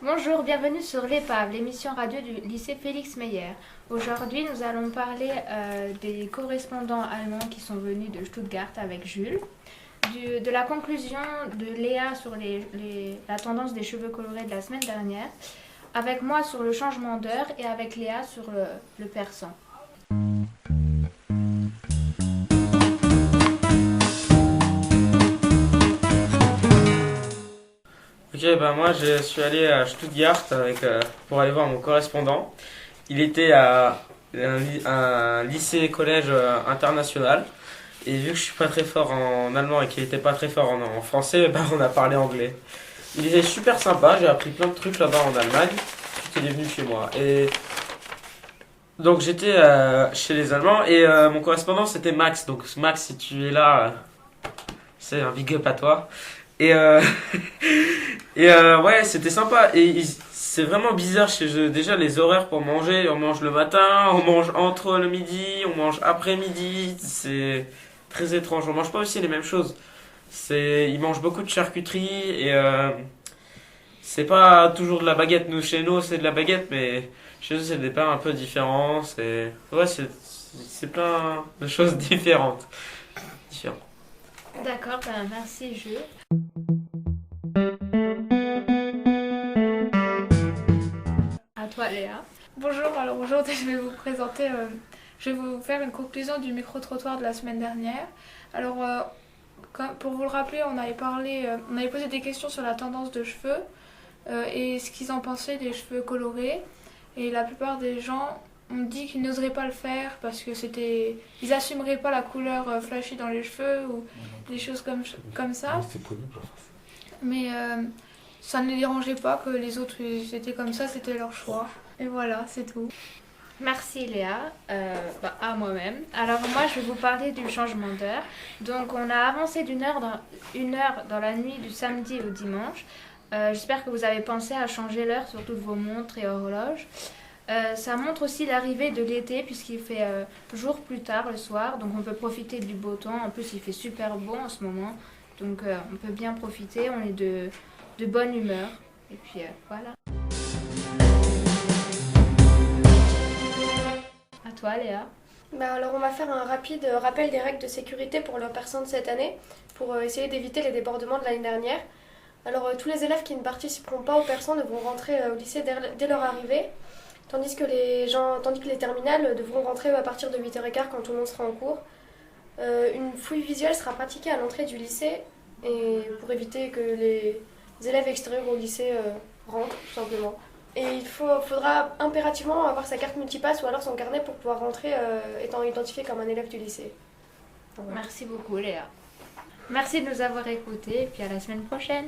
Bonjour, bienvenue sur l'épave, l'émission radio du lycée Félix Meyer. Aujourd'hui, nous allons parler des correspondants allemands qui sont venus de Stuttgart avec Jules, de la conclusion de Léa sur la tendance des cheveux colorés de la semaine dernière, avec moi sur le changement d'heure et avec Léa sur le persan. Ok, bah moi je suis allé à Stuttgart pour aller voir mon correspondant. Il était à un lycée-collège international. Et vu que je suis pas très fort en allemand et qu'il était pas très fort en français, bah on a parlé anglais. Il était super sympa, j'ai appris plein de trucs là-bas en Allemagne. Ensuite il est venu chez moi. Et donc j'étais chez les Allemands et mon correspondant c'était Max. Donc Max, si tu es là, c'est un big up à toi. Et ouais, c'était sympa. C'est vraiment bizarre chez eux. Déjà, les horaires pour manger, on mange le matin, on mange entre le midi, on mange après-midi. C'est très étrange. On mange pas aussi les mêmes choses. Ils mangent beaucoup de charcuterie et c'est pas toujours de la baguette. Nous, chez nous, c'est de la baguette, mais chez eux, c'est des pains un peu différents. Ouais, c'est plein de choses différentes. Différentes. D'accord, merci Jules. À toi Léa. Bonjour, alors aujourd'hui je vais vous faire une conclusion du micro-trottoir de la semaine dernière. Alors, pour vous le rappeler, on avait posé des questions sur la tendance de cheveux et ce qu'ils en pensaient des cheveux colorés. Et la plupart des gens ont dit qu'ils n'oseraient pas le faire parce que ils assumeraient pas la couleur flashy dans les cheveux ou des choses comme ça. Mais ça ne les dérangeait pas que les autres étaient comme ça, c'était leur choix. Et voilà, c'est tout. Merci Léa, à moi-même. Alors moi je vais vous parler du changement d'heure. Donc on a avancé une heure dans la nuit du samedi au dimanche. J'espère que vous avez pensé à changer l'heure sur toutes vos montres et horloges. Ça montre aussi l'arrivée de l'été puisqu'il fait jour plus tard le soir. Donc on peut profiter du beau temps. En plus il fait super beau en ce moment. Donc on peut bien profiter, on est de bonne humeur. Et puis voilà. À toi Léa. Alors on va faire un rapide rappel des règles de sécurité pour leurs personnes cette année, pour essayer d'éviter les débordements de l'année dernière. Alors tous les élèves qui ne participeront pas au persan devront rentrer au lycée dès leur arrivée, tandis que les terminales devront rentrer à partir de 8h15 quand tout le monde sera en cours. Une fouille visuelle sera pratiquée à l'entrée du lycée et pour éviter que les élèves extérieurs au lycée rentrent tout simplement. Et il faudra impérativement avoir sa carte multipasse ou alors son carnet pour pouvoir rentrer étant identifié comme un élève du lycée. Voilà. Merci beaucoup Léa. Merci de nous avoir écoutés et puis à la semaine prochaine.